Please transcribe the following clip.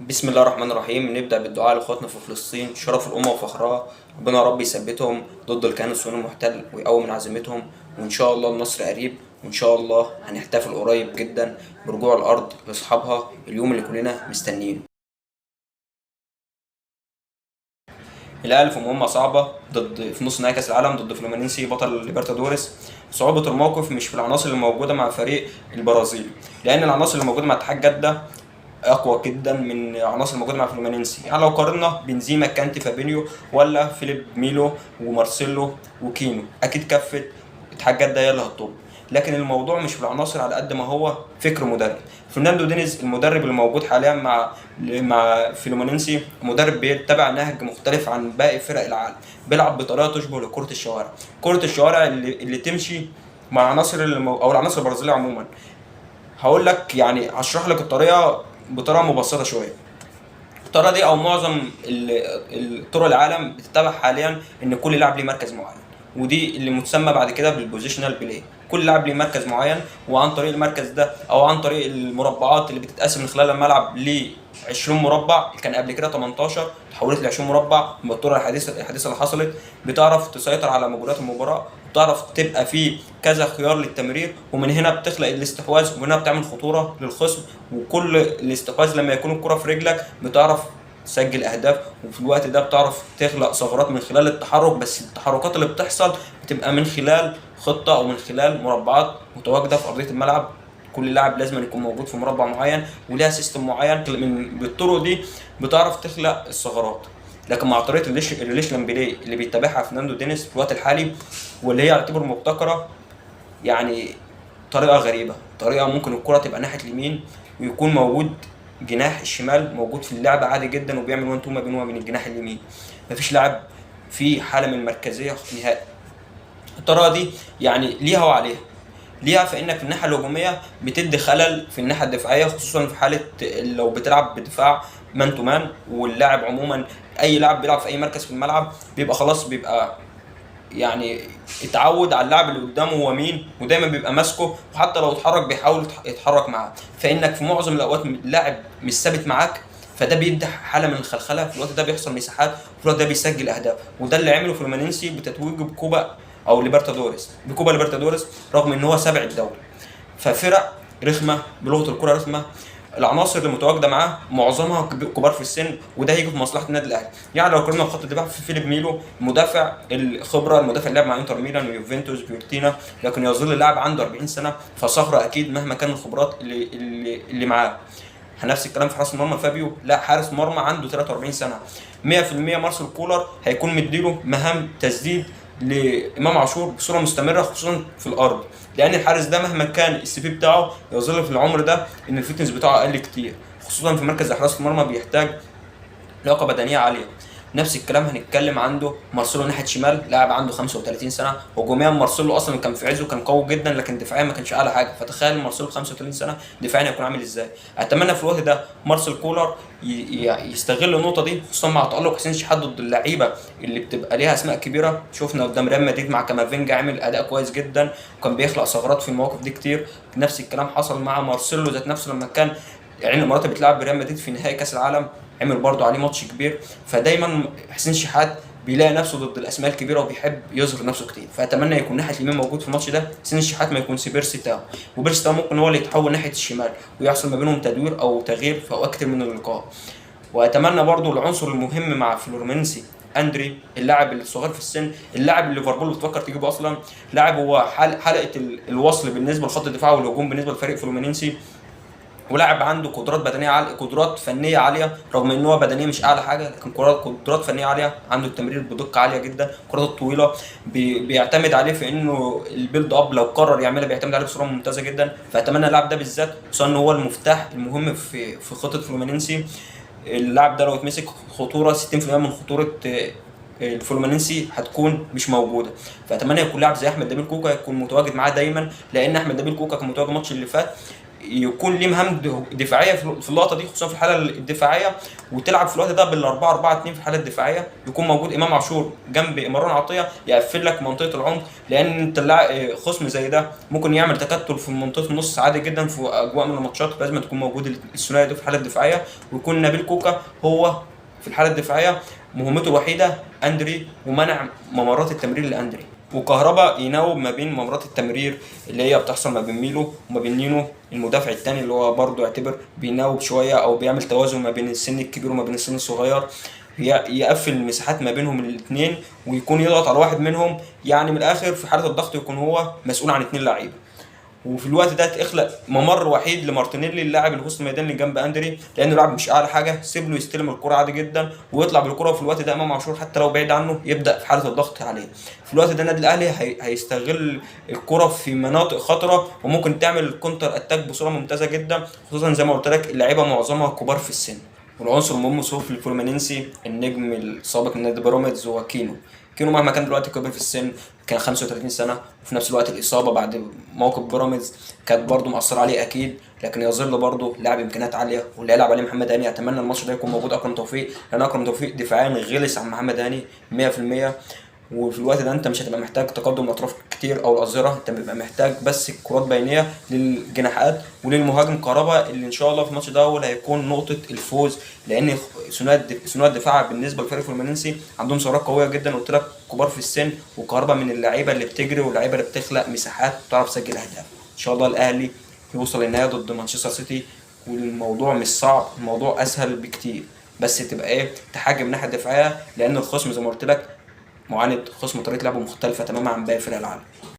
بسم الله الرحمن الرحيم. نبدأ بالدعاء لإخواتنا في فلسطين، شرف الأمة وفخرها. ربنا يا رب يثبتهم ضد الكيان الصهيوني المحتل ويقوي من عزيمتهم، وإن شاء الله النصر قريب، وإن شاء الله هنحتفل قريب جدا برجوع الأرض لأصحابها، اليوم اللي كلنا مستنيينه. الأهلي في مهمة صعبة في نص نهائي كأس العالم ضد فلومينينسي بطل ليبرتادوريس. صعوبة الموقف مش في العناصر اللي موجودة مع فريق البرازيل، لأن العناصر اللي موجودة مع اتحاد جدة اقوى جدا من عناصر الموجوده مع فلومينينسي. يعني لو قارنا بنزيما، كانتي، فابينيو، ولا فيليب ميلو ومارسيلو وكينو، اكيد كفه اتحاد جده هي اللي هتطب. لكن الموضوع مش في العناصر على قد ما هو فكر مدرب. فرناندو دينيز المدرب اللي موجود حاليا مع فلومينينسي مدرب بيتبع نهج مختلف عن باقي فرق العالم، بيلعب بطريقه تشبه لكره الشوارع، كره الشوارع اللي تمشي مع عناصر او العناصر البرازيليه عموما. هقول لك يعني هشرح لك الطريقه بطريقه مبسطه شويه. الطريقه دي او معظم الطرق العالم بتتبع حاليا ان كل لاعب ليه مركز معين، ودي اللي متسمى بعد كده بالبوزيشنال بلاي. كل لاعب ليه مركز معين، وعن طريق المركز ده او عن طريق المربعات اللي بتتقسم من خلال الملعب ل 20 مربع، كان قبل كده 18 تحولت ل 20 مربع بالطرق الحديثه اللي حصلت، بتعرف تسيطر على مجريات المباراه، بتعرف تبقى في كذا خيار للتمرير، ومن هنا بتخلق الاستحواذ، ومن هنا بتعمل خطوره للخصم. وكل الاستحواذ لما يكون الكره في رجلك بتعرف تسجل اهداف، وفي الوقت ده بتعرف تخلق ثغرات من خلال التحرك، بس التحركات اللي بتحصل بتبقى من خلال خطه او من خلال مربعات متواجده في ارضيه الملعب. كل لاعب لازم يكون موجود في مربع معين وليها سيستم معين، بالطرق دي بتعرف تخلق الثغرات. لكن مع طريقه الريليشن بلاي اللي بيتبعها فرناندو دينيس في الوقت الحالي، واللي هي يعتبر مبتكره، يعني طريقه غريبه، طريقه ممكن الكره تبقى ناحيه اليمين ويكون موجود جناح الشمال موجود في اللعبه عادي جدا، وبيعمل وان تو ما بينه وبين الجناح اليمين. مفيش لاعب في حاله من المركزيه نهائي. الطريقه دي يعني ليها وعليها. ليها فانك في الناحيه الهجوميه بتدي خلل في الناحيه الدفاعيه، خصوصا في حاله لو بتلعب بدفاع مان تو مان، واللاعب عموما اي لاعب بيلعب في اي مركز في الملعب بيبقى خلاص بيبقى يعني اتعود على اللاعب اللي قدامه هو مين، ودايما بيبقى ماسكه، وحتى لو اتحرك بيحاول يتحرك معاه. فانك في معظم الاوقات اللاعب مش ثابت معاك، فده بيدي حاله من الخلخله. في الوقت ده بيحصل مساحات، وفي الوقت ده بيسجل اهداف. وده اللي عمله فلومينينسي بتتويجه بكوبا او ليبرتادوريس، بكوبا ليبرتادوريس، رغم ان هو سابع الدوري. ففرق رخمه بلغه الكره رخمه، العناصر اللي متواجده معاه معظمها كبار في السن، وده هيجي في مصلحه النادي الاهلي. يعني لو قارنا خط الدفاع في فيليب ميلو، مدافع الخبره، المدافع اللي لعب مع انتر ميلان ويوفنتوس فيورتينا، لكن يظل اللاعب عنده 40 سنه، فصخره اكيد مهما كان الخبرات اللي معاه. نفس الكلام في حارس المرمى فابيو، لا حارس مرمى عنده 43 سنه. 100% مارسيل كولر هيكون مديله مهام تسديد لامام عاشور بصوره مستمره، خصوصا في الارض، لان الحارس ده مهما كان السي في بتاعه يظل في العمر ده ان الفتنس بتاعه اقل كتير، خصوصا في مركز حراسه المرمى بيحتاج لياقه بدنيه عاليه. نفس الكلام هنتكلم عنده مارسيلو ناحيه شمال، لاعب عنده 35 سنه. هجوميا مارسيلو اصلا كان في عزه، كان قوي جدا، لكن دفاعيا ما كانش اعلى حاجه. فتخيل مارسيلو 35 سنه دفاعيا هيكون عامل ازاي. اتمنى في الوقت ده مارسيل كولر يستغل النقطه دي، خصوصا مع تالق حسين شحات ضد اللعيبه اللي بتبقى ليها اسماء كبيره. شفنا قدام ريال مدريد مع كامافينجا عمل اداء كويس جدا، وكان بيخلق ثغرات في المواقف دي كتير. نفس الكلام حصل مع مارسيلو ذات نفسه لما كان يعني مرات بتلعب بريال مدريد في نهائي كاس العالم، عمل برضه عليه ماتش كبير. فدايما حسين شحات بيلاقي نفسه ضد الاسماء الكبيره وبيحب يظهر نفسه كتير. فاتمنى يكون ناحيه اليمين موجود في الماتش ده حسين الشحات، ما يكونش بيرسي تاو، وبيرسي تاو ممكن هو اللي يتحول ناحيه الشمال ويحصل ما بينهم تدوير او تغيير في اوقات كتير من اللقاء. واتمنى برضه العنصر المهم مع فلورمينسي اندري، اللاعب الصغير في السن، اللاعب اللي ليفربول بتفكر تجيبه اصلا. لاعب هو حلقه الوصل بالنسبه لخط الدفاع والهجوم بالنسبه لفريق فلومينينسي، ولاعب عنده قدرات بدنيه عاليه، قدرات فنيه عاليه، رغم ان هو بدنيه مش اعلى حاجه، لكن قدرات فنيه عاليه، عنده التمرير بدقه عاليه جدا، الكرات الطويله بيعتمد عليه في انه البيلد اب لو قرر يعملها بيعتمد عليه بصوره ممتازه جدا. فاتمنى اللاعب ده بالذات، خصوصا ان هو المفتاح المهم في خطه فلومينينسي. اللاعب ده لو اتمسك خطوره 60% من خطوره الفلومينينسي هتكون مش موجوده. فاتمنى يكون لاعب زي احمد نبيل كوكا يكون متواجد معاه دايما، لان احمد نبيل كوكا كان متواجد الماتش اللي فات يكون ليه مهام دفاعيه في اللقطه دي، خصوصا في الحاله الدفاعيه، وتلعب في الوقت ده بالاربعه 4 2 في الحاله الدفاعيه. يكون موجود امام عاشور جنب مروان عطيه يقفل لك منطقه العمق، لان انت خصم زي ده ممكن يعمل تكتل في منطقه النص عادي جدا في اجواء من الماتشات. لازم تكون موجود الثنائي ده في الحاله الدفاعيه، ويكون نبيل كوكا هو في الحاله الدفاعيه مهمته الوحيده اندري، ومنع ممرات التمرير لاندري. وكهربا يناوب ما بين ممرات التمرير اللي هي بتحصل ما بين ميلو وما بين نينو المدافع الثاني، اللي هو برضه يعتبر بيناوب شويه او بيعمل توازن ما بين السن الكبير وما بين السن الصغير، يقفل المساحات ما بينهم الاثنين ويكون يضغط على واحد منهم. يعني من الاخر في حاله الضغط يكون هو مسؤول عن 2 لعيبه. وفي الوقت ده تخلق ممر وحيد لمارتينيلي اللاعب اللي في وسط الميدان اللي جنب اندري، لانه لاعب مش اعلى حاجه، سيب له يستلم الكره عادي جدا ويطلع بالكره. وفي الوقت ده امام عاشور حتى لو بعيد عنه يبدا في حاله الضغط عليه. في الوقت ده النادي الاهلي هيستغل الكره في مناطق خطره وممكن تعمل كونتر اتاك بصوره ممتازه جدا، خصوصا زي ما قلت لك اللعيبه معظمها كبار في السن. والعنصر المهم في الفلومينينسي النجم السابق لنادي بيراميدز هو كينو مهما كان دلوقتي كبر في السن، كان 35 سنه، وفي نفس الوقت الاصابه بعد موقف بيراميدز كانت برضه مأثره عليه اكيد، لكن يظل برضه لاعب امكانيات عاليه. واللي يلعب عليه محمد هاني اتمنى الماتش ده يكون موجود اكرم توفيق، لان اكرم توفيق دفاعيا غلس عن محمد هاني 100%. وفي الوقت ده انت مش هتبقى محتاج تقدم الاطراف كتير او الاظهره، انت بتبقى محتاج بس كرات بينيه للجناحات وللمهاجم كهربا، اللي ان شاء الله في الماتش ده هو اللي هيكون نقطه الفوز. لان ثنائي الدفاع بالنسبه للفريق الفلومينينسي عندهم سرعات قويه جدا، قلت لك كبار في السن، وكهربا من اللعيبه اللي بتجري واللعيبه اللي بتخلق مساحات وتعرف تسجل اهداف. ان شاء الله الاهلي يوصل للنهايه ضد مانشستر سيتي، والموضوع مش صعب، الموضوع اسهل بكتير، بس تبقى تحاجم من الناحيه الدفاعيه، لان الخصم زي ما قلت لك معاند، خصم طريقه لعبه مختلفه تماما عن باقي فرق العالم.